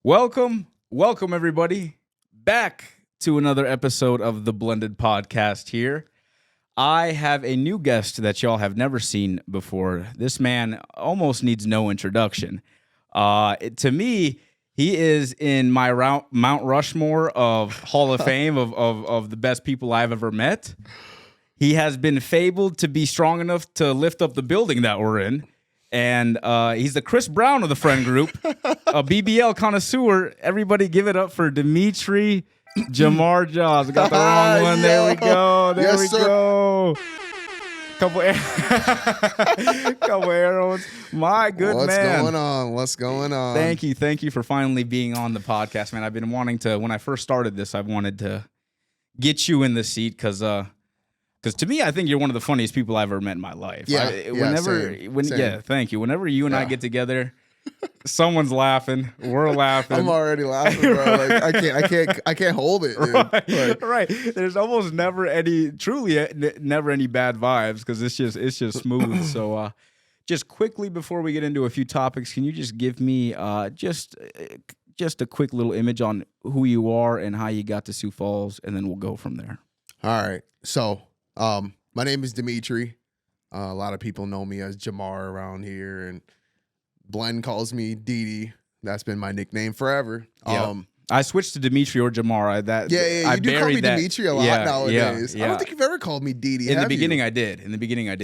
Welcome everybody back to another episode of the Blended Podcast here. I have a new guest that y'all have never seen before. This man almost needs no introduction. To me, he is in my Mount Rushmore of Hall of Fame of the best people I've ever met. He has been fabled to be strong enough to lift up the building that we're in. And he's the Chris Brown of the friend group, a BBL connoisseur. Everybody give it up for Dimitri Jamar Jaws. I got the wrong one. There we go. There we go. Couple arrows. My good man. What's going on? Thank you for finally being on the podcast, man. I've been wanting to, when I first started this, I wanted to get you in the seat because to me, I think you're one of the funniest people I've ever met in my life. Yeah, Same. Thank you. Whenever you and I get together, someone's laughing, we're laughing. I'm already laughing, bro. Like I can't hold it, dude. Right. There's almost never any bad vibes because it's just smooth. So, just quickly before we get into a few topics, can you just give me just a quick little image on who you are and how you got to Sioux Falls, and then we'll go from there. All right. So, my name is Dimitri. A lot of people know me as Jamar around here, and Blend calls me Didi. That's been my nickname forever. Yep. I switched to Dimitri or Jamar. You do call me Dimitri a lot nowadays. Yeah. I don't think you've ever called me Didi. In the beginning, I did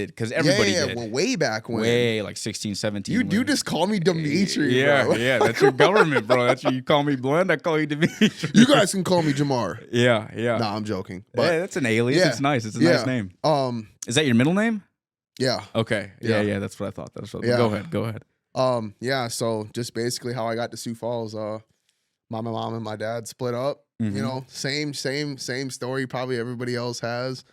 because everybody did. Well, way back when. Way like 16, 17. You do just call me Dimitri, bro. Yeah, that's your government, bro. That's you call me Blend, I call you Dimitri. You guys can call me Jamar. Yeah. Nah, I'm joking. But that's an alias. Yeah, it's nice. It's a nice name. Is that your middle name? Yeah. Okay. Yeah, that's what I thought. Go ahead. So just basically how I got to Sioux Falls, my mom and my dad split up. Mm-hmm. You know, same story probably everybody else has.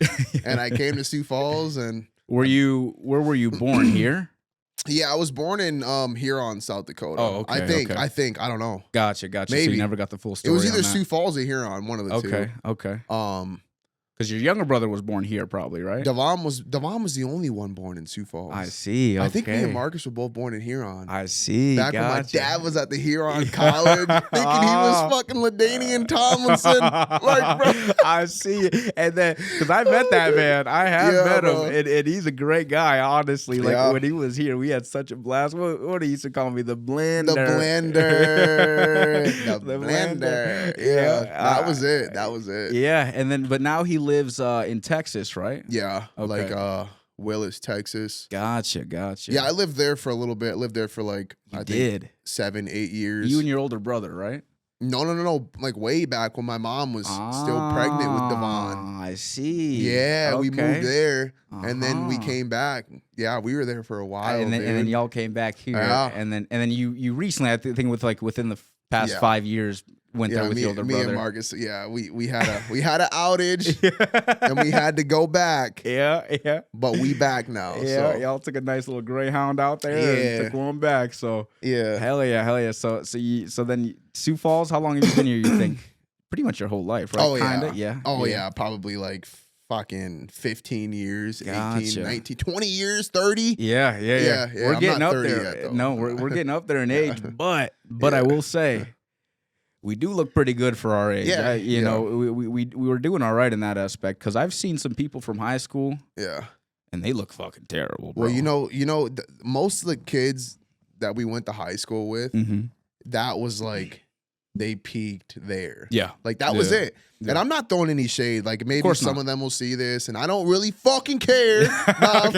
And I came to Sioux Falls and where were you born here? Yeah, I was born in Huron, South Dakota. Oh, okay. I think I don't know. Gotcha. Maybe. So you never got the full story. It was either Sioux Falls or Huron, one of the two. Okay. Because your younger brother was born here, probably, right? Devon was the only one born in Sioux Falls. I see. Okay. I think me and Marcus were both born in Huron. I see. Back when my dad was at the Huron College, thinking he was fucking LaDainian Tomlinson. Like, bro. I see. And then, because I met that man. I have met him. And he's a great guy, honestly. Like, when he was here, we had such a blast. What he used to call me? The Blender. The Blender. Yeah. That was it. Yeah. And then, but now he lives in Texas, right? Yeah. Okay. Like Willis, Texas. Gotcha. Yeah, I lived there for a little bit. Lived there for like I think 7-8 years. You and your older brother, right? No. Like way back when my mom was still pregnant with Devon. I see. Yeah, okay. we moved there, and then we came back. Yeah, we were there for a while. And then y'all came back here. Yeah. And then you recently, I think within the past 5 years, went there with your older brother. Me and Marcus, we had an outage, and we had to go back. Yeah. But we back now. Yeah, so. y'all took a nice little Greyhound out there and took one back. So yeah, hell yeah. So then Sioux Falls, how long have you been here? You think pretty much your whole life, right? Oh Kinda? Yeah. Oh yeah, probably like fucking 15 years, gotcha. 18, 19, 20 years, 30. Yeah. We're getting up there. Yet, no, we're getting up there in age, but I will say, we do look pretty good for our age. Yeah, you know, we were doing all right in that aspect because I've seen some people from high school. Yeah, and they look fucking terrible, bro. Well, you know, most of the kids that we went to high school with, that was like they peaked there. Yeah, like that was it. Yeah. And I'm not throwing any shade. Like maybe some of them will see this, and I don't really fucking care. I'm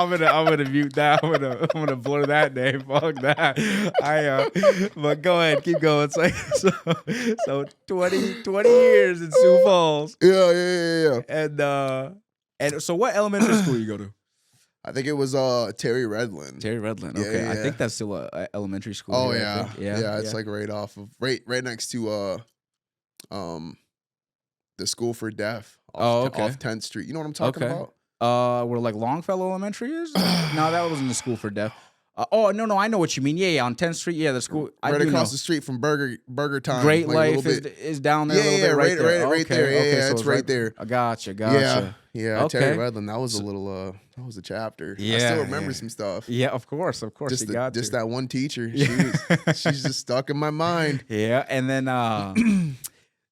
gonna mute that. I'm gonna blur that name. Fuck that. But go ahead, keep going. So 20 years in Sioux Falls. Yeah. And so what elementary school you go to? I think it was Terry Redland. Okay, yeah. I think that's still a elementary school. Oh here, yeah. It's like right next to the school for deaf. Off 10th Street. You know what I'm talking about? Where like Longfellow Elementary is? No, that wasn't the school for deaf. Oh no, I know what you mean. Yeah, on 10th Street. Yeah, the school. I Right do across know. the street from Burger Time. Great like Life is down there a little bit, right there. right Okay, there. Yeah, okay, yeah, so it's right there. I gotcha. Yeah. Okay. Terry Redland, that was a little that was a chapter. I still remember some stuff. Yeah, of course, Just you got just to. that one teacher. She's just stuck in my mind. Yeah, and then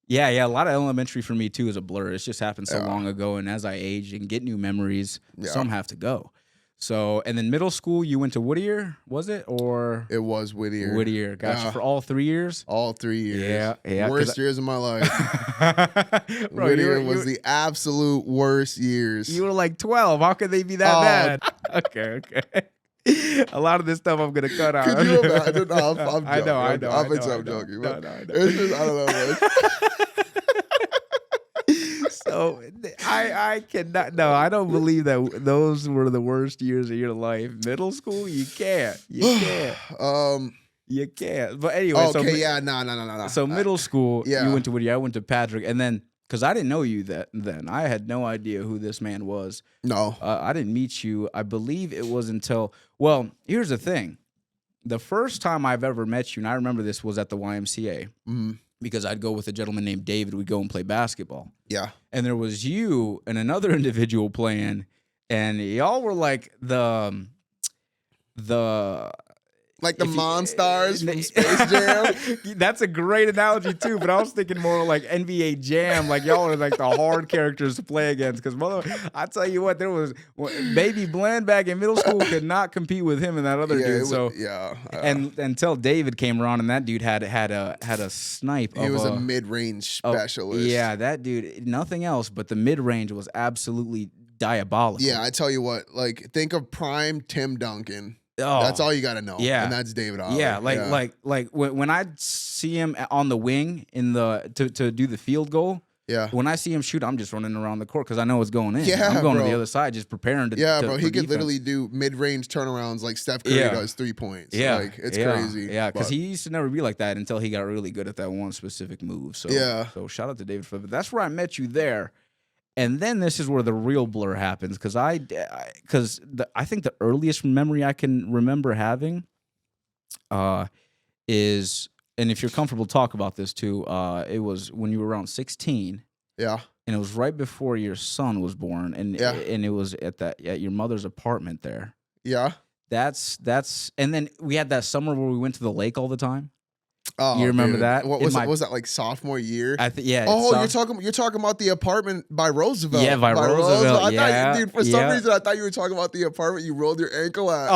yeah, a lot of elementary for me too is a blur. It's just happened so long ago, and as I age and get new memories, some have to go. So, and then middle school, you went to Whittier, was it? Or it was Whittier. Whittier, gotcha. For all 3 years? All 3 years. Yeah. Worst years of my life. Bro, Whittier was the absolute worst years. You were like 12. How could they be that bad? Okay. A lot of this stuff I'm gonna cut out. Could you imagine? No, I'm joking. I know. I'm joking. No. It's just, I don't know. So I cannot. No, I don't believe that those were the worst years of your life. Middle school, you can't. You can't. But anyway, no. So middle school, yeah. you went to Whittier. I went to Patrick, and then because I didn't know you then, I had no idea who this man was. No, I didn't meet you. I believe it was until. Well, here's the thing: the first time I've ever met you, and I remember this was at the YMCA. Mm-hmm. Because I'd go with a gentleman named David. We'd go and play basketball. Yeah. And there was you and another individual playing, and y'all were like the Monstars from Space Jam. That's a great analogy too, but I was thinking more like NBA Jam, like y'all are like the hard characters to play against. Because I tell you what, there was Baby Bland back in middle school could not compete with him and that other dude. And until David came around, and that dude had a snipe. He was a mid-range specialist. Yeah, that dude, nothing else, but the mid-range was absolutely diabolical. Yeah, I tell you what, like think of prime Tim Duncan. Oh, that's all you got to know. Yeah, and that's David Ollie. Yeah, like when I see him on the wing in to do the field goal. Yeah, when I see him shoot, I'm just running around the court because I know it's going in. Yeah, I'm going to the other side, just preparing to. Yeah, bro, he could literally do mid-range turnarounds like Steph Curry does 3 points. Yeah, like it's crazy. Yeah, because he used to never be like that until he got really good at that one specific move. So so shout out to David for that. That's where I met you there. And then this is where the real blur happens because I think the earliest memory I can remember having is, and if you're comfortable talk about this too, it was when you were around 16. Yeah. And it was right before your son was born, and it was at your mother's apartment there. Yeah. That's and then we had that summer where we went to the lake all the time. Oh, you remember that? What was was that like sophomore year? Yeah. Oh, you're talking about the apartment by Roosevelt. Yeah, by Roosevelt. I thought dude, for some reason I thought you were talking about the apartment you rolled your ankle at.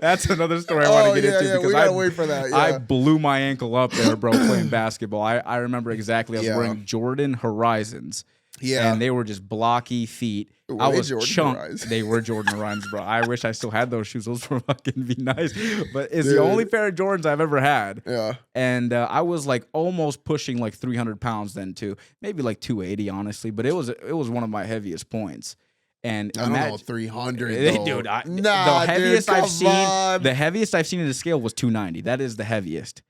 That's another story I want to get into because we gotta wait for that. Yeah. I blew my ankle up there, bro, playing basketball. I remember exactly. I was wearing Jordan Horizons. Yeah, and they were just blocky feet. I was chunked. They were Jordan Horizons, bro. I wish I still had those shoes. Those were fucking be nice. But it's the only pair of Jordans I've ever had. Yeah. And I was like almost pushing like 300 pounds then too, maybe like 280 honestly. But it was one of my heaviest points. And I don't know 300. Dude, the heaviest I've seen in the scale was 290. That is the heaviest.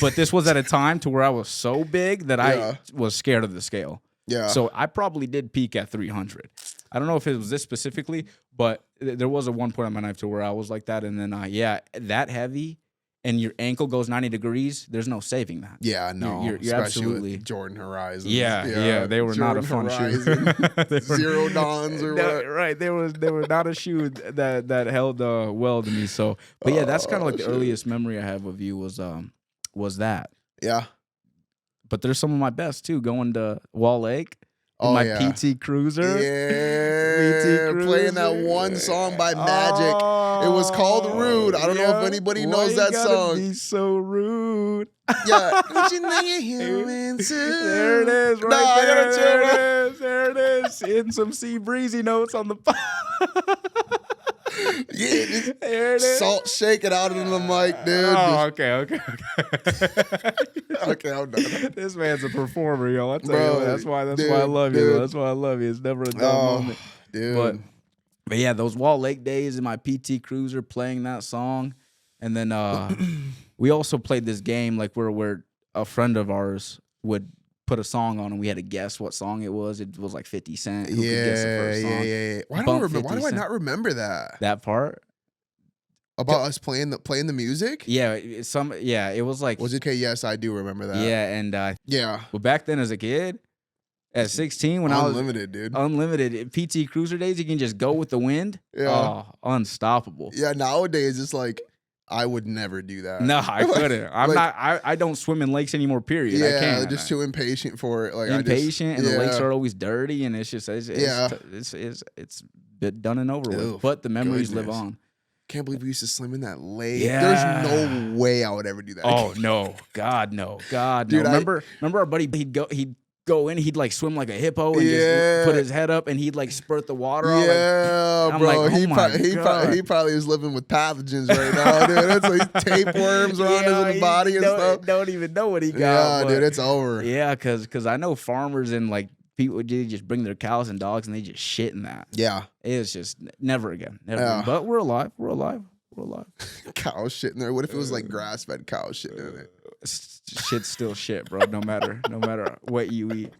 But this was at a time to where I was so big that I was scared of the scale. Yeah. So I probably did peak at 300. I don't know if it was this specifically, but there was a one point on my life to where I was like that. And then, that heavy and your ankle goes 90 degrees, there's no saving that. Yeah, no. You're absolutely. With Jordan Horizons. Yeah. They were not a fun shoe. Zero Dons or what? Right. They were not a shoe that held well to me. So, but yeah, that's kind of like the earliest memory I have of you was that. Yeah. But there's some of my best too, going to Wall Lake in my PT Cruiser. Yeah, playing that one song by Magic. It was called Rude. I don't know if anybody knows that song. Be so rude. Yeah. Don't you know you're human too? There it is, right there it is. In some Sea Breezy notes on the Yeah, there it is. Salt shake it out in the mic, dude. Oh, okay. Okay, I'm done. This man's a performer, yo. I tell you what, that's why I love you. That's why I love you. It's never a dull moment. Dude. But yeah, those Wall Lake days in my PT Cruiser playing that song. And then we also played this game like where a friend of ours would put a song on and we had to guess what song it was. It was like 50 Cent. Who could guess the first song? Yeah. Why do I not remember that? That part? About us playing the music? Yeah, it was like. Was it okay? Yes, I do remember that. Yeah, and yeah. Well, back then as a kid, at 16, when unlimited, dude. Unlimited PT Cruiser days, you can just go with the wind. Yeah. Oh, unstoppable. Yeah, nowadays it's like I would never do that. No, I couldn't. I don't swim in lakes anymore, period. Yeah, I can't. Just too impatient for it. Like impatient, and the lakes are always dirty, and it's done and over with. But the memories live on. Can't believe we used to swim in that lake. Yeah. There's no way I would ever do that. Oh no, God no, Dude, remember our buddy? He'd go in, he'd like swim like a hippo and just put his head up, and he'd like spurt the water out. Yeah, bro. He probably is living with pathogens right now, dude. It's like tapeworms around his little body and stuff. Don't even know what he got. Yeah, dude, it's over. Yeah, because I know farmers and like people just bring their cows and dogs and they just shit in that. Yeah, it's just never again. But we're alive. We're alive. Cow shit in there. What if it was like grass-fed cow shit in it? Shit's still shit, bro. No matter what you eat.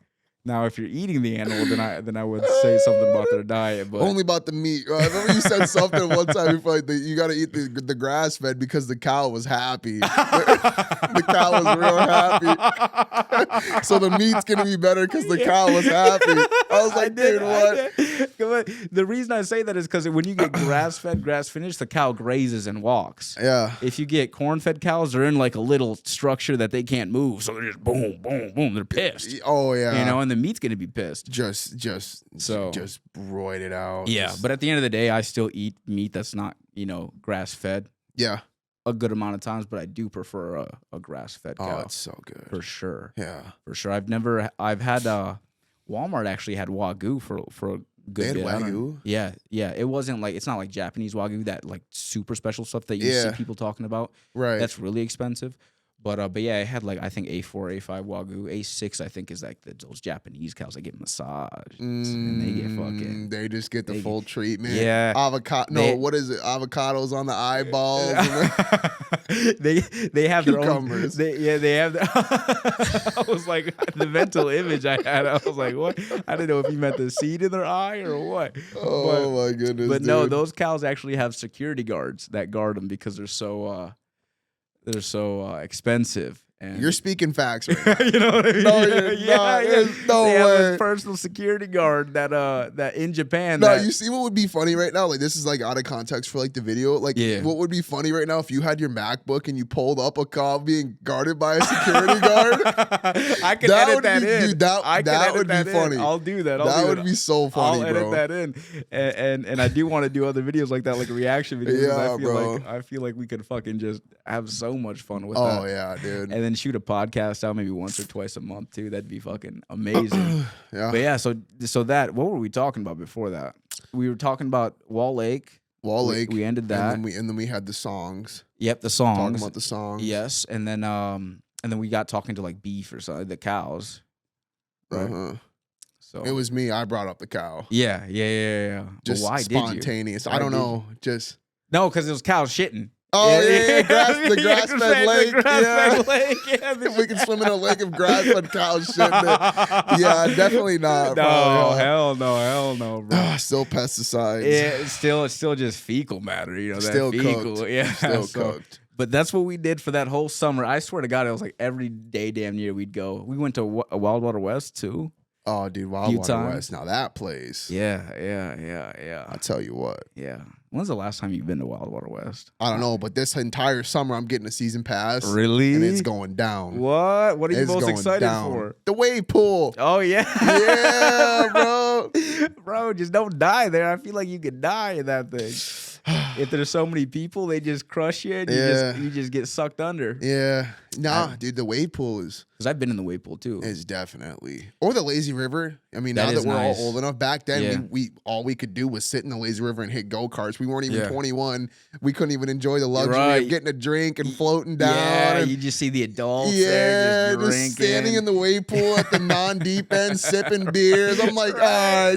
Now, if you're eating the animal, then I would say something about their diet. But only about the meat. I remember you said something one time before, like you got to eat the grass fed because the cow was happy. The cow was real happy. So the meat's gonna be better because the cow was happy. I was like, dude, what? The reason I say that is because when you get grass fed, grass finished, the cow grazes and walks. Yeah. If you get corn fed cows, they're in like a little structure that they can't move, so they're just boom, boom, boom. They're pissed. Oh yeah. You know, and the meat's gonna be pissed. Just broiled it out. Yeah, but at the end of the day, I still eat meat that's not, grass fed. Yeah. A good amount of times, but I do prefer a grass fed cow. Oh, it's so good. For sure. Yeah. For sure. I've had Walmart actually had Wagyu for a good bit. Wagyu? Yeah. It wasn't like, it's not like Japanese Wagyu, that like super special stuff that you see people talking about. Right. That's really expensive. But yeah, it had like, I think A4, A5 Wagyu. A6, I think, is like those Japanese cows that get massaged. And they get fucking... They just get the full treatment. Yeah. Avocado. What is it? Avocados on the eyeballs. They have cucumbers. Their own... They have... I was like, the mental image I had, I was like, what? I didn't know if you meant the seed in their eye or what. Oh, my goodness, But dude. no, those cows actually have security guards that guard them because they're so expensive. And you're speaking facts right now. You know what I mean? No, you're not. There's no they way. have a personal security guard that in Japan. No, you see what would be funny right now? Like, this is like out of context for like the video. Like, what would be funny right now if you had your MacBook and you pulled up a cow being guarded by a security guard? I could edit that in. Dude, that would be funny. I'll do that. That would be so funny, I'll edit that in. And I do want to do other videos like that, like reaction videos. Yeah, I feel like we could fucking just have so much fun with that. Oh yeah, dude. And then shoot a podcast out maybe once or twice a month too. That'd be fucking amazing. Yeah. But yeah, so that, what were we talking about before that? We were talking about Wall Lake. We ended that. And then we had the songs. Yep, the songs. Talking about the songs. Yes, and then we got talking to like beef or something, the cows. Right. So it was me. I brought up the cow. Yeah. Just but why spontaneous. Did you? I don't know. Just no, because it was cows shitting. Oh yeah. The grass-fed lake. Grass-fed lake. Yeah, if we can swim in a lake of grass-fed cows shitting it. Yeah, definitely not. No, hell no, bro. Still pesticides. Yeah, it's still just fecal matter. Still that fecal. Cooked. Yeah, still cooked. But that's what we did for that whole summer. I swear to God, it was like every day, damn near we'd go. We went to Wild Water West too. Oh, dude, Wild Water West. Now that place. Yeah. I'll tell you what. Yeah. When's the last time you've been to Wild Water West? I don't know, but this entire summer I'm getting a season pass. Really? And it's going down. What? What are you most excited for? The wave pool. Oh, yeah. Yeah, bro. Bro, just don't die there. I feel like you could die in that thing. If there's so many people, they just crush you and you just get sucked under. Yeah. Nah, dude, the wave pool is... Because I've been in the wave pool too. It's definitely... Or the lazy river. I mean, now that we're nice. all old enough. Back then, we all we could do was sit in the lazy river and hit go-karts. We weren't even 21. We couldn't even enjoy the luxury of getting a drink and floating down. Yeah, and, you just see the adults there just drinking. Just standing in the wave pool at the non-deep end, sipping beers. I'm like,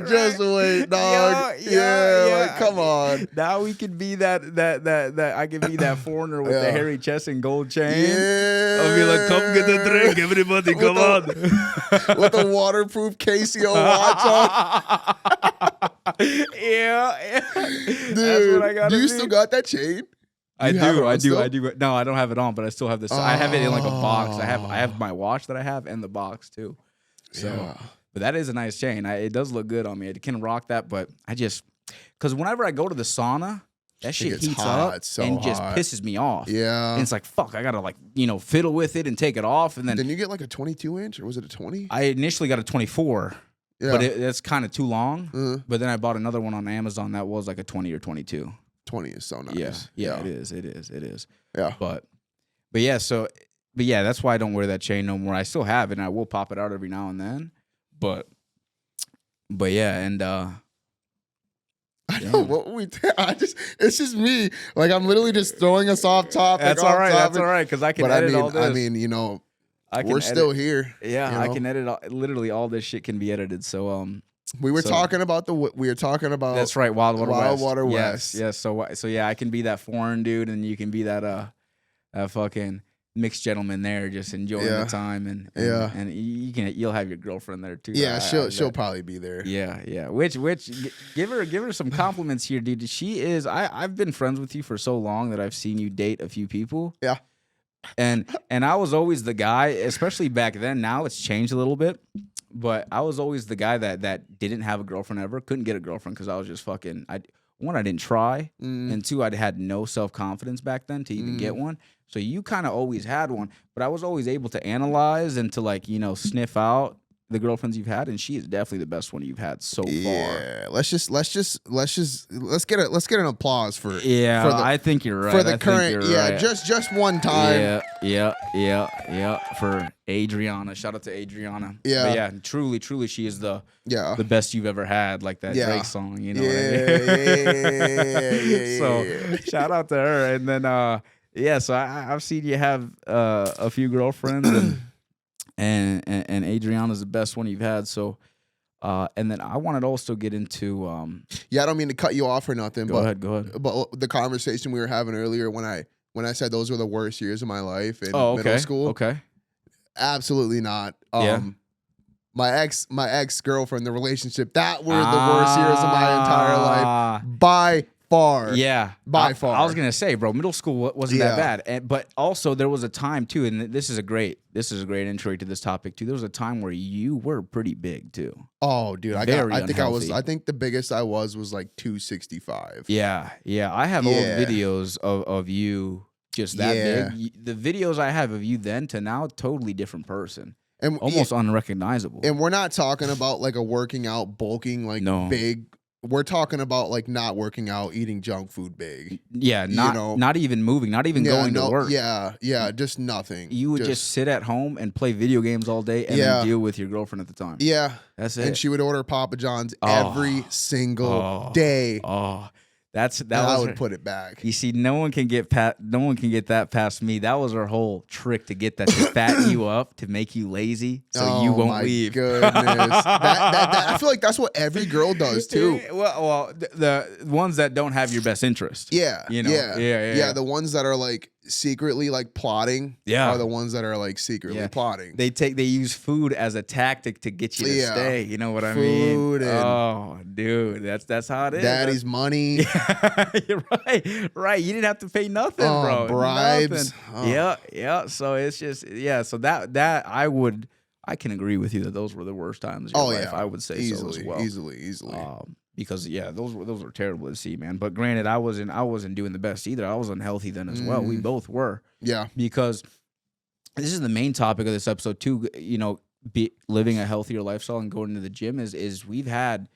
just wait, dog. Yeah, like, come on. Now we could be that I could be that foreigner with the hairy chest and gold chain. Yeah. I'll be like, come get the drink, everybody, come on. With a waterproof Casio watch on. Yeah. Dude, That's what I gotta do you be. still got that chain? I You have it on do. still? No, I don't have it on, but I still have this. I have it in like a box. I Oh. have my watch that I have and the box too. So, Yeah. but that is a nice chain. It does look good on me. I can rock that, but I just because whenever I go to the sauna, that shit gets heats hot, up so and just hot. pisses me off. Yeah. And it's like fuck, I gotta like fiddle with it and take it off, and then Didn't you get like a 22-inch or was it a 20? I initially got a 24, Yeah. but that's kind of too long. Uh-huh. But then I bought another one on Amazon that was like a 20 or 22. 20 is so nice. Yeah, it is. Yeah. But yeah, that's why I don't wear that chain no more. I still have it, and I will pop it out every now and then. But yeah, and I know what it's just me. Like I'm literally just throwing us off topic. that's all right. That's all right because I can But edit all this. I mean, I can we're edit. still here. Yeah, I know? can edit. Literally, all this shit can be edited. So We were So- talking about that's right. Wild Water Wild West. Water Yes, West. yes. So yeah, I can be that foreign dude, and you can be that fucking mixed gentleman there, just enjoying Yeah. the time, and Yeah. and you'll have your girlfriend there too. Yeah, I she'll bet. probably be there. Yeah. Which give her some compliments here, dude. She is. I've been friends with you for so long that I've seen you date a few people. Yeah. And I was always the guy, especially back then. Now it's changed a little bit, but I was always the guy that didn't have a girlfriend ever, couldn't get a girlfriend because I was just fucking. I didn't try, and two, I had no self-confidence back then to even get one. So you kind of always had one, but I was always able to analyze and to like sniff out the girlfriends you've had, and she is definitely the best one you've had so far. Yeah, let's get an applause for Yeah, for the, I think you're right. for the I think current you're right. just one time. Yeah. For Adriana, shout out to Adriana. Yeah. But yeah, truly, she is the best you've ever had, like that Yeah. Drake song. You know Yeah, what I mean? yeah. So shout out to her, and then so I've seen you have a few girlfriends, and Adriana's the best one you've had. So. And then I wanted to also get into Yeah, I don't mean to cut you off or nothing. Go ahead. But the conversation we were having earlier when I said those were the worst years of my life in okay. middle school. Okay. Absolutely not. Yeah. My ex girlfriend, the relationship, that were the worst years of my entire life by far. Yeah, by far. I was gonna say, bro, middle school wasn't Yeah. that bad, but also there was a time too, and this is a great intro to this topic too. There was a time where you were pretty big too. Oh, dude, I think the biggest I was like 265. Yeah. I have old videos of you just that big. The videos I have of you then to now, totally different person. And Almost unrecognizable. And we're not talking about like a working out, bulking, like big. We're talking about like not working out, eating junk food big. Yeah, not even moving, not even going to work. Yeah, just nothing. You would just sit at home and play video games all day and then deal with your girlfriend at the time. Yeah. That's it. And she would order Papa John's every single day. I would put it back. You see, no one can get that past me. That was her whole trick to get that to fatten you up, to make you lazy, so you won't leave. Goodness. I feel like that's what every girl does too. Well, the ones that don't have your best interest. Yeah. Yeah. The ones that are like secretly like plotting are the ones that are like secretly plotting. They use food as a tactic to get you to stay. You know what I mean? Food and oh, dude, that's how it is. Daddy's money. You're right. You didn't have to pay nothing, bro. Bribes. Nothing. Yeah. So it's just so that I can agree with you that those were the worst times of your life. I would say easily, so as well. Easily. Because those were terrible to see, man. But granted, I wasn't doing the best either. I was unhealthy then as well. We both were. Yeah. Because this is the main topic of this episode too. Living a healthier lifestyle and going to the gym is we'd had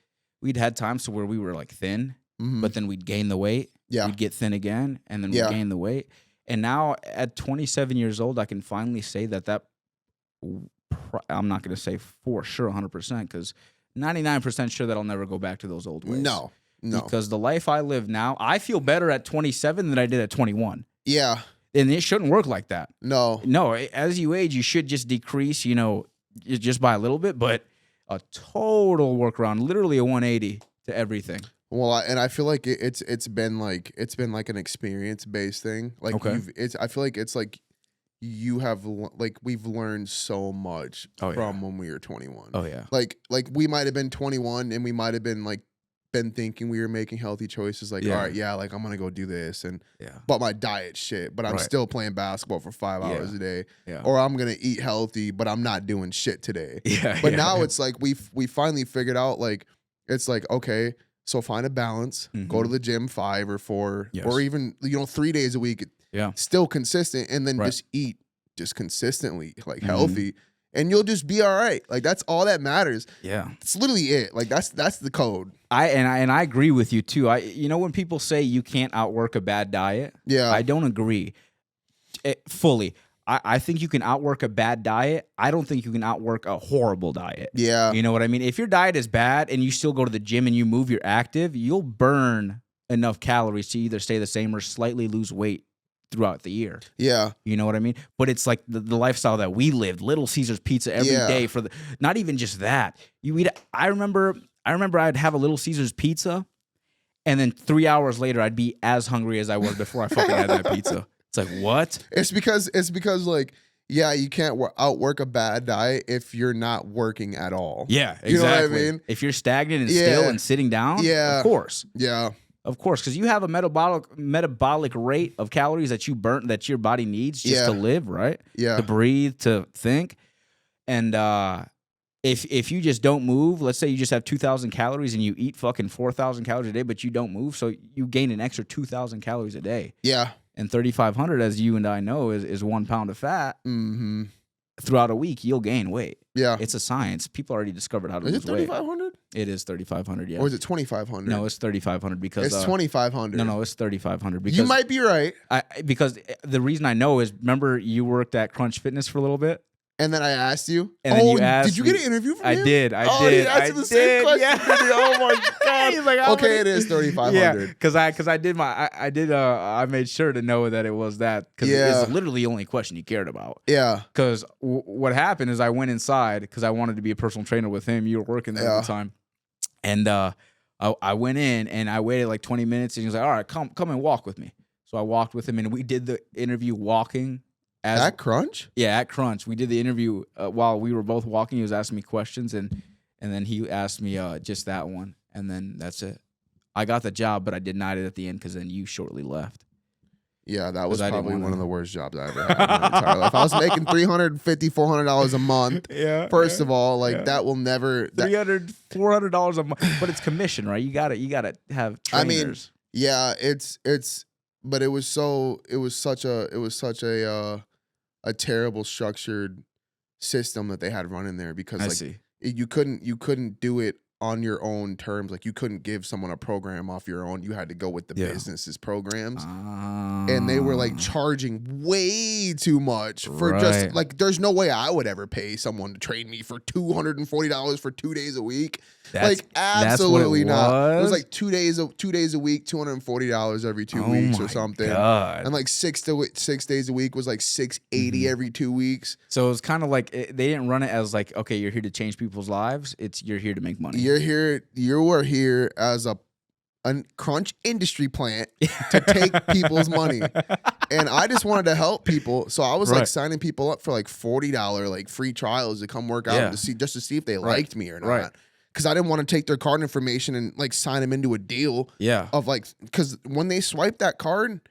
times to where we were like thin, but then we'd gain the weight. Yeah. We'd get thin again, and then we'd gain the weight. And now at 27 years old, I can finally say that I'm not going to say for sure 100% because 99% sure that I'll never go back to those old ways. No. Because the life I live now, I feel better at 27 than I did at 21. Yeah. And it shouldn't work like that. No. As you age, you should just decrease, just by a little bit, but a total workaround, literally a 180 to everything. Well, I feel like it's been like an experience based thing. Like I feel like it's like we've learned so much from when we were 21. Oh yeah. Like we might have been 21 and we might have been like been thinking we were making healthy choices. Like, all right, yeah, like I'm gonna go do this, and but my diet shit. But I'm still playing basketball for 5 hours a day. Yeah. Or I'm gonna eat healthy, but I'm not doing shit today. Yeah. But now it's like we finally figured out, like, it's like, okay, so find a balance. Go to the gym 5 or 4 or even 3 days a week. Yeah. Still consistent, and then just eat just consistently, like healthy, and you'll just be all right. Like that's all that matters. Yeah. It's literally it. Like that's the code. I agree with you too. When people say you can't outwork a bad diet, I don't agree fully. I think you can outwork a bad diet. I don't think you can outwork a horrible diet. Yeah. You know what I mean? If your diet is bad and you still go to the gym and you move, you're active, you'll burn enough calories to either stay the same or slightly lose weight throughout the year. Yeah. You know what I mean? But it's like the lifestyle that we lived. Little Caesars pizza every day for not even just that. You eat. I remember I'd have a Little Caesars pizza, and then 3 hours later I'd be as hungry as I was before I fucking had that pizza. It's like, what? It's because like, yeah, you can't outwork a bad diet if you're not working at all. Yeah, exactly. You know what I mean? If you're stagnant and still and sitting down, of course. Yeah. Of course, because you have a metabolic rate of calories that you burn, that your body needs just to live, right? Yeah. To breathe, to think. And if you just don't move, let's say you just have 2,000 calories and you eat fucking 4,000 calories a day, but you don't move, so you gain an extra 2,000 calories a day. Yeah. And 3,500, as you and I know, is 1 pound of fat. Mm-hmm. Throughout a week, you'll gain weight. Yeah. It's a science. People already discovered how to lose weight. Is it 3,500? It is 3,500, yeah. Or is it 2,500? No, it's 3,500 because... It's 2,500. No, it's 3,500 because... You might be right. Because the reason I know is, remember you worked at Crunch Fitness for a little bit? And then I asked you. And then you asked did you get an interview from him? I did. He asked you the same question. Yeah. Oh my god. He's like, okay, it is 3,500. Yeah, because I made sure to know that it was that, because it's literally the only question you cared about. Yeah. Because what happened is I went inside because I wanted to be a personal trainer with him. You were working there at the time, and I went in and I waited like 20 minutes, and he was like, "All right, come and walk with me." So I walked with him, and we did the interview walking. At Crunch? Yeah, at Crunch. We did the interview while we were both walking. He was asking me questions, and then he asked me just that one, and then that's it. I got the job, but I denied it at the end because then you shortly left. Yeah, that was probably one of the worst jobs I ever had in my entire life. I was making $350, $400 a month. First of all, that will never... $300, $400 a month. But it's commission, right? You gotta have trainers. I mean, yeah, but it was such a terrible structured system that they had running there, because you couldn't do it on your own terms. Like, you couldn't give someone a program off your own. You had to go with the business's programs. And they were like charging way too much for just like, there's no way I would ever pay someone to train me for $240 for 2 days a week. Absolutely not. It was like 2 days a week, $240 every 2 weeks or something. God. And like 6 days a week was like $680 every 2 weeks. So it was kind of like they didn't run it as like, okay, you're here to change people's lives. You're here to make money. You are here as a Crunch industry plant to take people's money. And I just wanted to help people. So I was like signing people up for like $40 like free trials to come work out to see if they liked me or not. Because I didn't want to take their card information and like sign them into a deal. Of like, because when they swipe that card,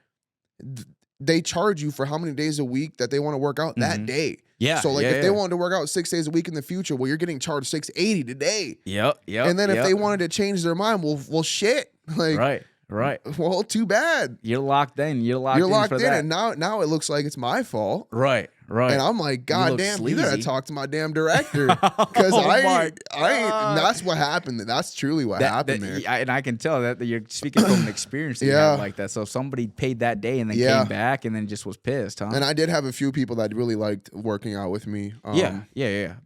they charge you for how many days a week that they want to work out that day. So like if they wanted to work out 6 days a week in the future, well, you're getting charged $680 today. And then if they wanted to change their mind, well, shit. Like, right. Well, too bad. You're locked in. You're locked in, that. And now it looks like it's my fault. Right. And I'm like, God damn, you gotta talk to my damn director. Because that's what happened. That's truly what happened there. And I can tell that you're speaking from an experience that you had like that. So if somebody paid that day and then came back and then just was pissed, huh? And I did have a few people that really liked working out with me.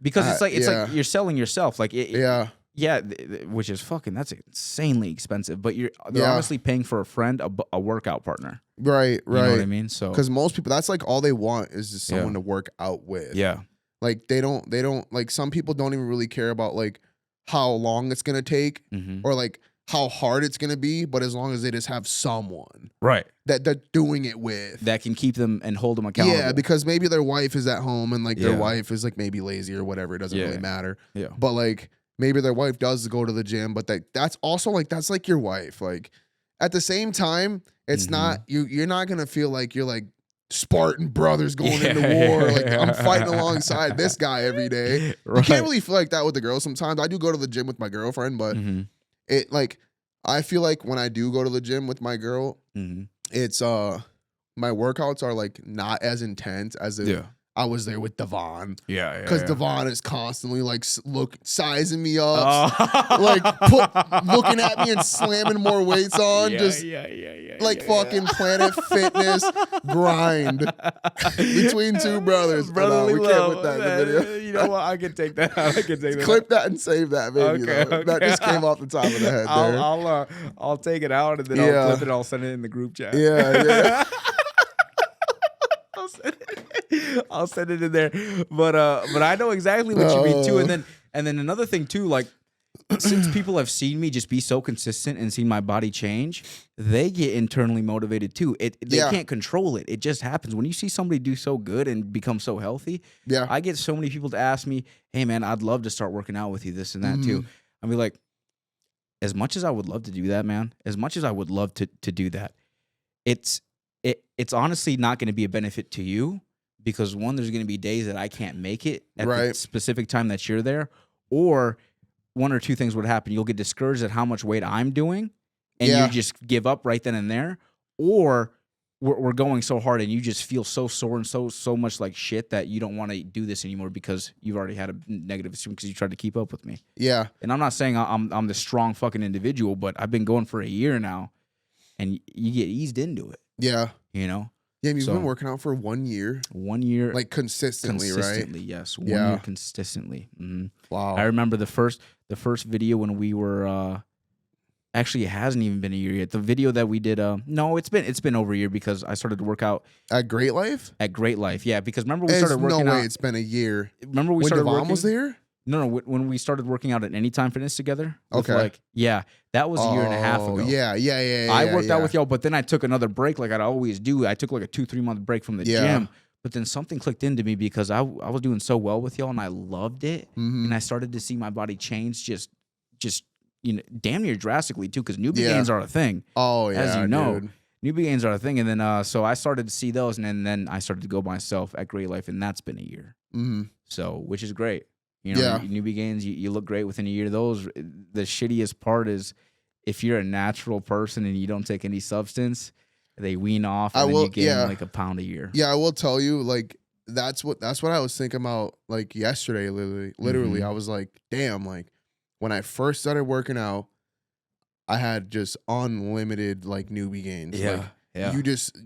Because it's like you're selling yourself. Like which is that's insanely expensive. But they're honestly paying for a friend, a workout partner. Right. You know what I mean? So because most people, that's like all they want is just someone to work out with. Like they don't like, some people don't even really care about like how long it's gonna take or like how hard it's gonna be, but as long as they just have someone Right. that they're doing it with. That can keep them and hold them accountable. Yeah, because maybe their wife is at home and like their Yeah. wife is like maybe lazy or whatever. It doesn't Yeah. really matter. Yeah. But like maybe their wife does go to the gym, but that's also like that's like your wife. Like at the same time, it's not you're not gonna feel like you're like Spartan brothers going into war. Like I'm fighting alongside this guy every day. Right. You can't really feel like that with the girls sometimes. I do go to the gym with my girlfriend, but it like I feel like when I do go to the gym with my girl, it's my workouts are like not as intense as if I was there with Devon. Yeah. Because Devon is constantly like sizing me up, Oh. like looking at me and slamming more weights on. Like fucking Planet Fitness grind between two brothers. Brotherly we can't love, put that in the video. You know what? I can take that out. I can take that. Clip that and save that, baby. Okay. That just came off the top of the head there. I'll take it out and then I'll clip it. I'll send it in the group chat. Yeah. I'll send it in there. But I know exactly what you mean too. And then another thing too, like since people have seen me just be so consistent and seen my body change, they get internally motivated too. They can't control it. It just happens. When you see somebody do so good and become so healthy, I get so many people to ask me, hey man, I'd love to start working out with you, this and that too. I'll be like, as much as I would love to do that, man, as much as I would love to do that, it's honestly not going to be a benefit to you because one, there's going to be days that I can't make it at the specific time that you're there, or one or two things would happen. You'll get discouraged at how much weight I'm doing, and you just give up right then and there, or we're going so hard and you just feel so sore and so much like shit that you don't want to do this anymore because you've already had a negative experience because you tried to keep up with me. Yeah. And I'm not saying I'm the strong fucking individual, but I've been going for a year now, and you get eased into it. Yeah. You know? Yeah, you've been working out for 1 year. 1 year. Like consistently, right? Consistently, yes. 1 year consistently. Wow. I remember the first video when we were actually it hasn't even been a year yet. The video that we did no, it's been over a year because I started to work out at Great Life? At Great Life. Yeah, because remember we started working out. No way it's been a year. Remember we started working was there? No, when we started working out at Anytime Fitness together. Okay. That was a year and a half ago. Yeah. I worked out with y'all, but then I took another break like I'd always do. I took like a 2-3 month break from the gym. But then something clicked into me because I was doing so well with y'all and I loved it. And I started to see my body change just damn near drastically too, because newbie gains are a thing. Oh, yeah. As you know. Dude. Newbie gains are a thing. And then so I started to see those, and then I started to go myself at Great Life, and that's been a year. So, which is great. You know, newbie gains, you look great within a year. Those, the shittiest part is if you're a natural person and you don't take any substance, they wean off and then you gain like a pound a year. Yeah, I will tell you, like, that's what I was thinking about, like, yesterday, literally. I was like, damn, like, when I first started working out, I had just unlimited, like, newbie gains. Yeah. You just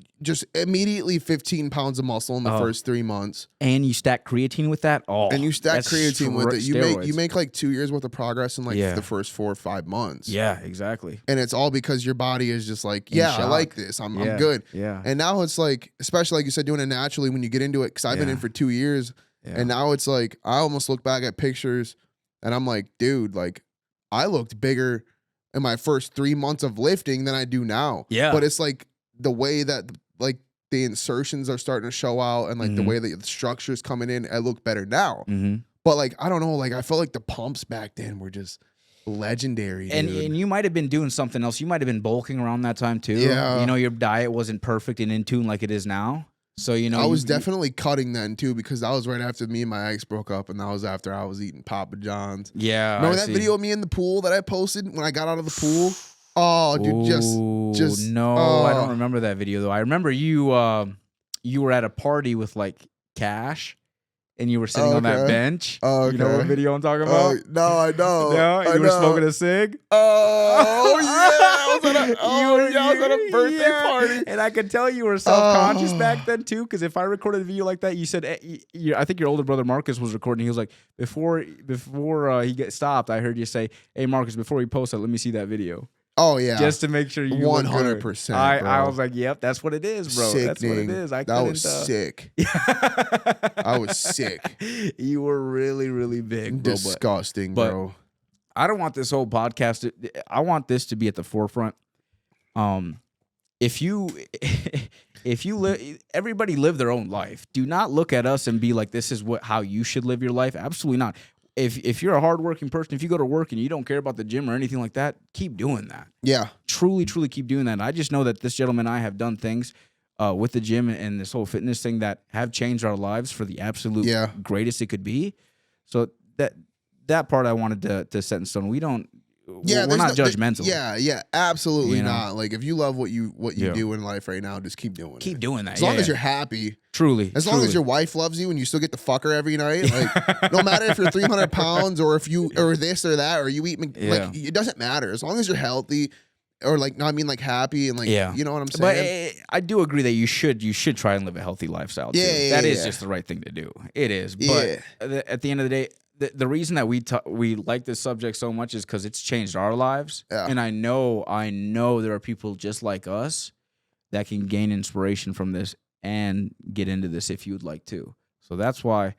immediately 15 pounds of muscle in the first 3 months. And you stack creatine with that? Oh, and you stack creatine with it. You make like 2 years worth of progress in like the first 4 or 5 months. Yeah, exactly. And it's all because your body is just like, I like this. I'm good. Yeah. And now it's like, especially like you said, doing it naturally when you get into it, because I've been in for 2 years. And now it's like, I almost look back at pictures and I'm like, dude, like I looked bigger in my first 3 months of lifting than I do now. Yeah. But it's like, the way that like the insertions are starting to show out and like the way that the structure's coming in, I look better now. But like, I don't know, like I felt like the pumps back then were just legendary. And you might have been doing something else. You might have been bulking around that time too. Yeah. You know, your diet wasn't perfect and in tune like it is now. So, you know, I was definitely cutting then too, because that was right after me and my ex broke up, and that was after I was eating Papa John's. Yeah. Remember that video of me in the pool that I posted when I got out of the pool? Oh, dude, just no. I don't remember that video though. I remember you were at a party with like Cash, and you were sitting on that bench. Oh, you know what video I'm talking about? No, I know. No, you were smoking a cig. Oh yeah, I was at a birthday party, and I could tell you were self-conscious back then too. Because if I recorded a video like that, you said, I think your older brother Marcus was recording. He was like, before he get stopped, I heard you say, "Hey Marcus, before we post that, let me see that video." Oh yeah, just to make sure you 100%. I was like, yep, that's what it is, bro. Sickening. That's what it is. That was sick. I was sick. You were really, really big, bro. Disgusting, bro. I don't want this whole podcast. I want this to be at the forefront. If you live, everybody live their own life. Do not look at us and be like, this is how you should live your life. Absolutely not. If you're a hardworking person, if you go to work and you don't care about the gym or anything like that, keep doing that. Yeah. Truly keep doing that. And I just know that this gentleman and I have done things with the gym and this whole fitness thing that have changed our lives for the absolute greatest it could be. So that part I wanted to set in stone. We're not judgmental. Yeah, absolutely not. Like if you love what you do in life right now, just keep doing it. Keep doing that. As long as you're happy. Truly. As long as your wife loves you and you still get to fuck her every night. Like no matter if you're 300 pounds or if you or this or that or you eat like it doesn't matter. As long as you're healthy or like no, I mean like happy and like you know what I'm saying? But I do agree that you should try and live a healthy lifestyle too. That is just the right thing to do. It is. But at the end of the day, the reason that we like this subject so much is because it's changed our lives, and I know there are people just like us that can gain inspiration from this and get into this if you would like to. So that's why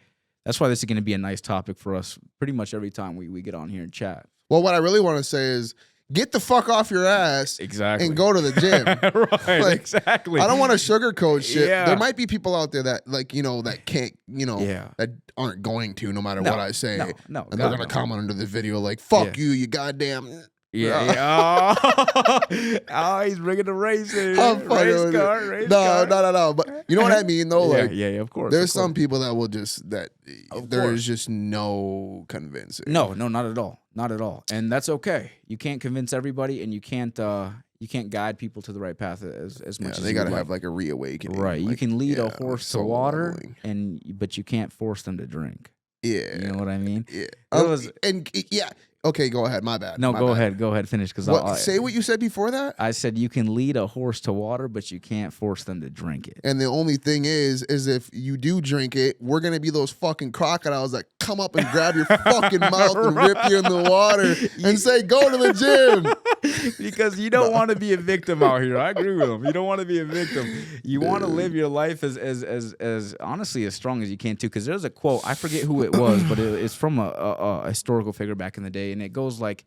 this is going to be a nice topic for us pretty much every time we get on here and chat. Well, what I really want to say is get the fuck off your ass and go to the gym. Right, like, exactly. I don't want to sugarcoat shit. Yeah. There might be people out there that like, that can't, that aren't going to no matter what I say. No, and they're going to comment under the video like, fuck you, you goddamn... Yeah. Oh, he's bringing the racing. Race car. No. But you know what I mean, though? Like, yeah, of course. There's some people that will just, there's just no convincing. No, not at all. Not at all. And that's okay. You can't convince everybody, and you can't guide people to the right path as much as they got to have like a reawakening. Right. Like, you can lead a horse to water, lonely. but you can't force them to drink. Yeah. You know what I mean? Yeah. Okay, go ahead. My bad. No, go ahead. Go ahead. Finish. Say what you said before that? I said you can lead a horse to water, but you can't force them to drink it. And the only thing is if you do drink it, we're going to be those fucking crocodiles that come up and grab your fucking mouth and rip you in the water and say, go to the gym. Because you don't want to be a victim out here. I agree with him. You don't want to be a victim. You want to live your life as honestly as strong as you can too. Because there's a quote, I forget who it was, but it's from a historical figure back in the day. And it goes like,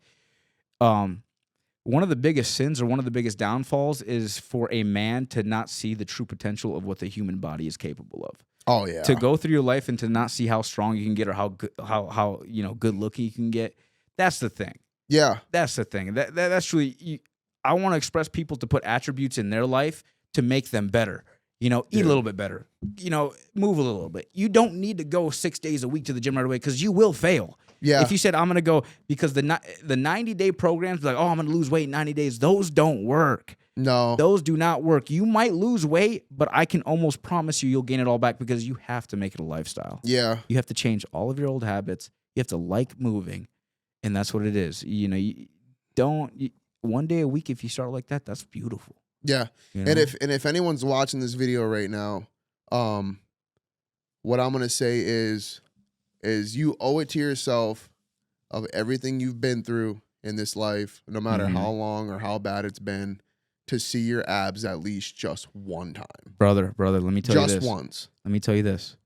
one of the biggest sins or one of the biggest downfalls is for a man to not see the true potential of what the human body is capable of. Oh yeah. To go through your life and to not see how strong you can get or how good looking you can get. That's the thing. Yeah. That's the thing. That's truly. I want to express people to put attributes in their life to make them better. Eat a little bit better. Move a little bit. You don't need to go 6 days a week to the gym right away because you will fail. Yeah. If you said, I'm going to go, because the 90-day programs, like, oh, I'm going to lose weight in 90 days, those don't work. No. Those do not work. You might lose weight, but I can almost promise you'll gain it all back because you have to make it a lifestyle. Yeah. You have to change all of your old habits. You have to like moving, and that's what it is. One day a week, if you start like that, that's beautiful. Yeah. And if anyone's watching this video right now, what I'm going to say is you owe it to yourself of everything you've been through in this life, no matter how long or how bad it's been, to see your abs at least just one time. Brother, let me tell you this. Just once. Let me tell you this.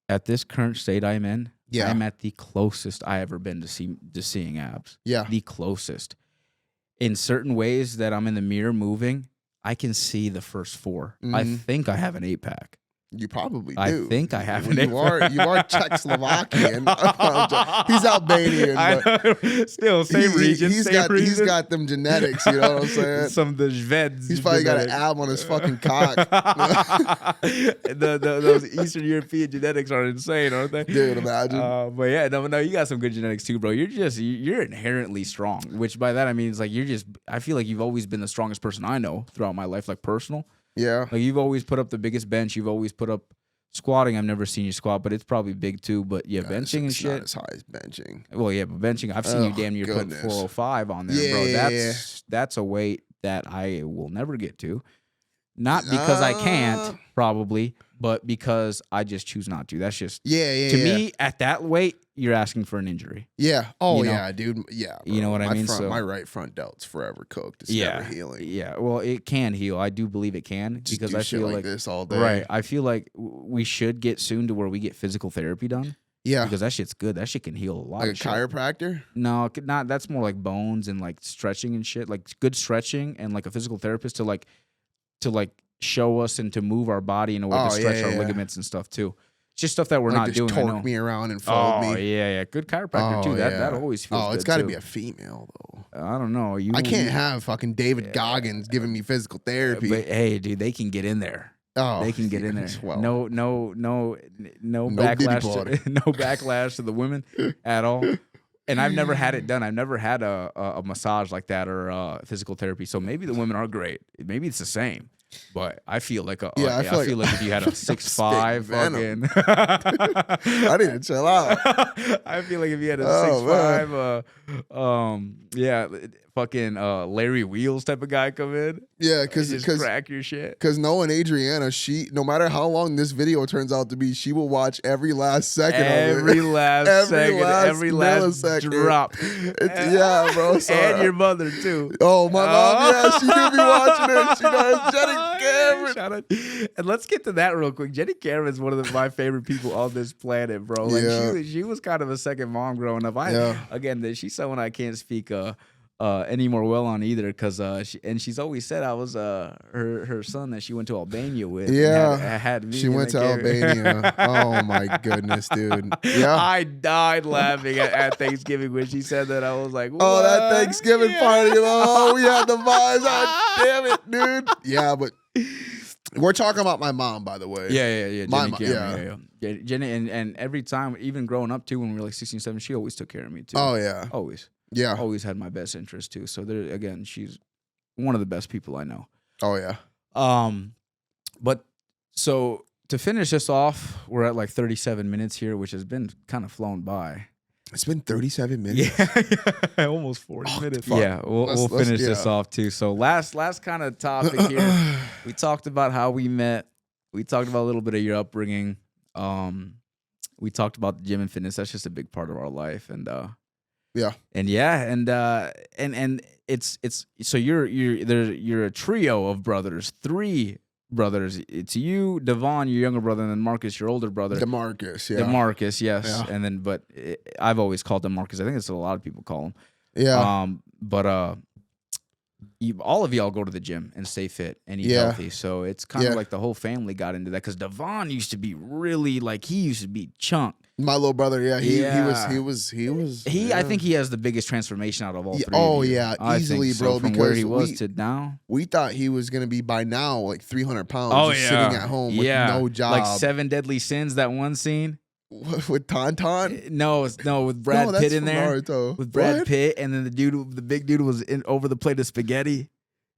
At this current state I'm in, I'm at the closest I ever been to seeing abs. Yeah. The closest. In certain ways that I'm in the mirror moving, I can see the first 4. I think I have an 8-pack. You probably do. I think I have an You are Czechoslovakian. He's Albanian. But still, same region. He's got them genetics, you know what I'm saying? Some of the Shveds. He's probably got an ab on his fucking cock. Those Eastern European genetics are insane, aren't they? Dude, imagine. But yeah, no, you got some good genetics too, bro. You're inherently strong, which by that I mean it's like I feel like you've always been the strongest person I know throughout my life, like personal. Yeah. Like you've always put up the biggest bench. You've always put up squatting. I've never seen you squat, but it's probably big too. But yeah, benching and shit. Not as high as benching. Well, yeah, but benching, I've seen you damn near put 405 on there, bro. That's a weight that I will never get to. Not because I can't, probably, but because I just choose not to. That's just to me at that weight. You're asking for an injury. Yeah. Oh yeah, dude. Yeah. Bro. You know what I mean? My right front delt's forever cooked. It's never healing. Yeah. Well, it can heal. I do believe it can just because I feel like this all day. Right. I feel like we should get soon to where we get physical therapy done. Yeah. because that shit's good. That shit can heal a lot. Like a of shit. chiropractor? No, not. That's more like bones and like stretching and shit. Like good stretching and like a physical therapist to show us and to move our body in a way to stretch our ligaments and stuff too. It's just stuff that we're not doing. Torque me around and fold me. Oh yeah. Good chiropractor too. That always feels good. Oh, it's got to too. be a female though. I don't know. I can't have fucking David Goggins giving me physical therapy. But hey, dude, they can get in there. Oh, they can get in there. Well, No backlash. No backlash to the women at all. And I've never had it done. I've never had a massage like that or physical therapy. So maybe the women are great. Maybe it's the same. But I feel like I feel like if you had a 6'5", fucking, I need to chill out. I feel like if you had a 6'5", fucking Larry Wheels type of guy come in, because crack your shit. Because knowing Adriana, no matter how long this video turns out to be, she will watch every last second of it. Every last millisecond. Drop. Yeah, bro. So, and your mother too. Oh, my mom, yeah, she do be watching it. She does. Jenny Cameron. Shout out. And let's get to that real quick. Jenny Cameron is one of my favorite people on this planet, bro. Like she was kind of a second mom growing up. Again, she's someone I can't speak any more well on either, because she's always said I was her son that she went to Albania with. Had me. She went to Albania. Oh my goodness, dude. Yeah, I died laughing at Thanksgiving when she said that. I was like, what? Oh, that Thanksgiving party. Oh, we had the vibes. Oh, damn it, dude. Yeah, but we're talking about my mom, by the way. Yeah. My Jenny Cameron, yeah. Jenny, and every time, even growing up too, when we were like 16, 17, she always took care of me too. Oh yeah, always. Yeah. Always had my best interest too. So there again, she's one of the best people I know. Oh yeah. But so to finish this off, we're at like 37 minutes here, which has been kind of flown by. It's been 37 minutes. Yeah. Almost 40 minutes. Fuck. Yeah, we'll finish this off too. So last kind of topic here. We talked about how we met. We talked about a little bit of your upbringing. We talked about the gym and fitness. That's just a big part of our life. And it's so you're a trio of brothers, 3 brothers. It's you, Devon, your younger brother, and then Marcus, your older brother. DeMarcus, yeah. DeMarcus, yes. Yeah. And then, I've always called him Marcus. I think that's what a lot of people call him. Yeah. All of y'all go to the gym and stay fit and eat healthy. So it's kind of like the whole family got into that, because Devon used to be really he used to be chunk. My little brother, he was. I think he has the biggest transformation out of all 3. Oh of you. yeah, I easily, think so, bro. from Because where he was to now. We thought he was gonna be by now like 300 pounds, sitting at home with no job. Like 7 Deadly Sins, that one scene. With Tauntaun? No, with Brad Pitt in there. Naruto. With Brad Pitt, and then the big dude was over the plate of spaghetti.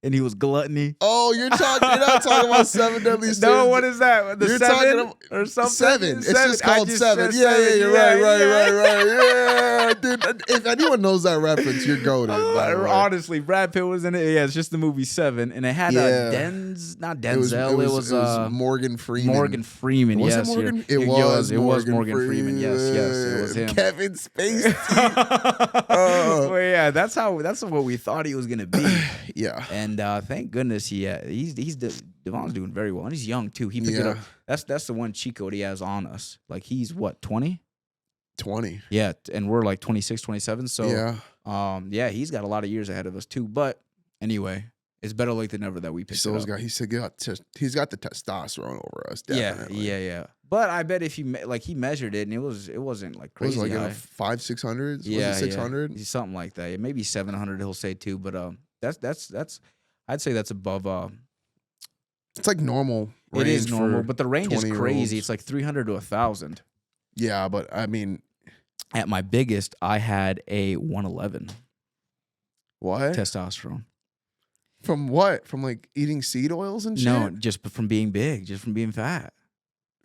And he was gluttony. Oh, you're not talking about 7 Deadly Sins. No, what is that? The 7 or something? 7. It's just called 7. Yeah, you're right. Yeah, dude. If anyone knows that reference, you're goated. Honestly, Brad Pitt was in it. Yeah, it's just the movie 7, and it had not Denzel. It was Morgan Freeman. Morgan Freeman. Was yes, it Morgan? It was Morgan Freeman. Yes, it was him. Kevin Spacey. Well, yeah, that's what we thought he was gonna be. Yeah. And thank goodness Devon's doing very well, and he's young too. He picked it up. That's the one cheat code he has on us. Like he's what, 20? 20. Yeah, and we're like 26, 27. So yeah, he's got a lot of years ahead of us too. But anyway, it's better late than never that we picked it up. He's got the testosterone over us. Definitely. Yeah. But I bet if he measured it, and it wasn't like crazy. It was like 500-600. Yeah, was it 600? Something like that. Maybe 700. He'll say too. But that's I'd say that's above. It's like normal. It is normal, but the range is 20-year-olds. crazy. It's like 300 to 1,000. Yeah, but I mean, at my biggest, I had a 111. What? Testosterone. From what? From like eating seed oils and shit? No, just from being big, just from being fat,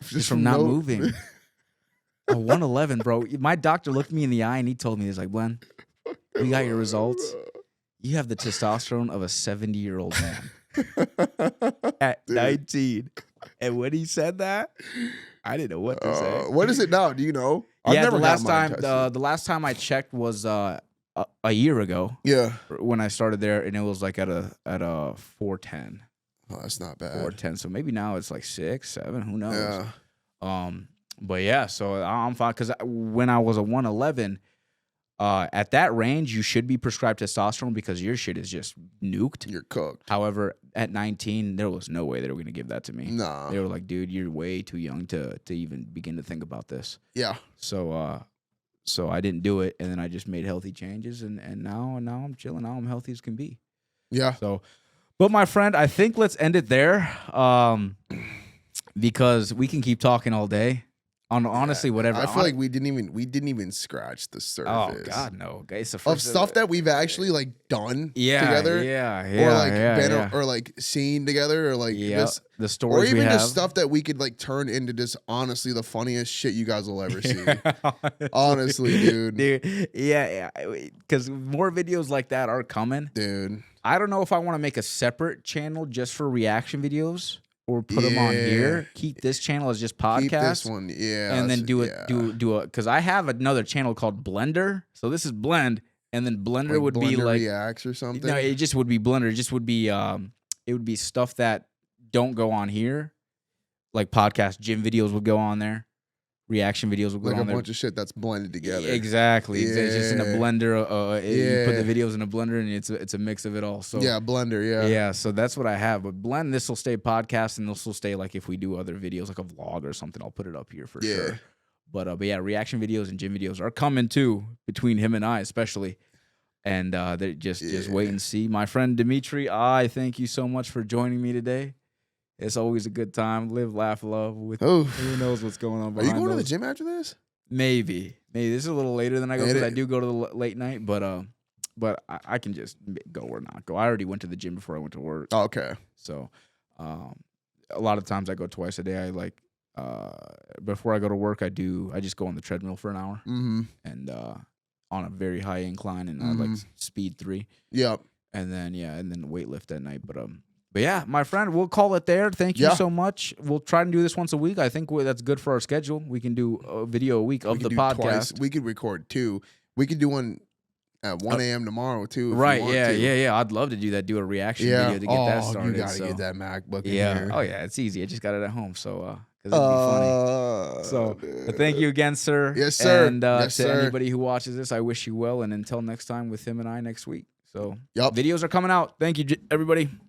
just from not moving. A 111, bro. My doctor looked me in the eye and he told me, he's like, Glenn, we got your results. You have the testosterone of a 70-year-old man at 19. And when he said that, I didn't know what to say. What is it now? Do you know? The last time I checked was a year ago. Yeah, when I started there, and it was like at a 410. Oh, that's not bad. 410. So maybe now it's like 6, 7. Who knows? Yeah. But yeah, so I'm fine because when I was a 111, at that range, you should be prescribed testosterone because your shit is just nuked. You're cooked. However, at 19, there was no way they were going to give that to me. Nah. They were like, dude, you're way too young to even begin to think about this. Yeah. So I didn't do it, and then I just made healthy changes, and now I'm chilling. Now I'm healthy as can be. Yeah. So, but my friend, I think let's end it there, because we can keep talking all day on honestly whatever. I feel like we didn't even scratch the surface. Oh God, no! It's the Of first stuff that we've actually like done together. Yeah, or like been or like seen together, or like this, the stories or even we have. just stuff that we could like turn into just honestly the funniest shit you guys will ever see. Honestly, dude. Yeah, because more videos like that are coming, Dude. I don't know if I want to make a separate channel just for reaction videos or put them on here. Keep this channel as just podcast. Keep this one, and then do a because I have another channel called Blender. So this is Blend, and then Blender like would Blender be like reacts or something. No, it just would be Blender. It just would be it would be stuff that don't go on here, like podcast gym videos would go on there. Reaction videos will go like on a there. bunch of shit that's blended together. Exactly. Yeah. It's just in a blender. You put the videos in a blender, and it's a mix of it all. So yeah, blender. Yeah. Yeah. So that's what I have. But blend, this will stay podcast, and this will stay like if we do other videos, like a vlog or something, I'll put it up here for sure. But yeah, reaction videos and gym videos are coming too, between him and I especially. And they just wait and see. My friend Dimitri, I thank you so much for joining me today. It's always a good time. Live, laugh, love. With who knows what's going on. Are you going to the gym after this? Maybe. This is a little later than I go because I do go to the late night. But I can just go or not go. I already went to the gym before I went to work. Oh, okay. So, a lot of times I go twice a day. I like before I go to work, I just go on the treadmill for an hour and on a very high incline, and I like speed 3. Yep. And then weightlift at night. But yeah, my friend, we'll call it there. Thank you so much. We'll try and do this once a week. I think that's good for our schedule. We can do a video a week of the podcast. Twice. We could record 2. We could do one at 1 a.m. tomorrow too. Right? Yeah. I'd love to do that. Do a reaction video to get that started. You gotta get that MacBook. In yeah. here. Oh yeah, it's easy. I just got it at home, so because it'd be funny. So thank you again, sir. Yes, sir. And to anybody who watches this, I wish you well. And until next time with him and I next week. So videos are coming out. Thank you, everybody.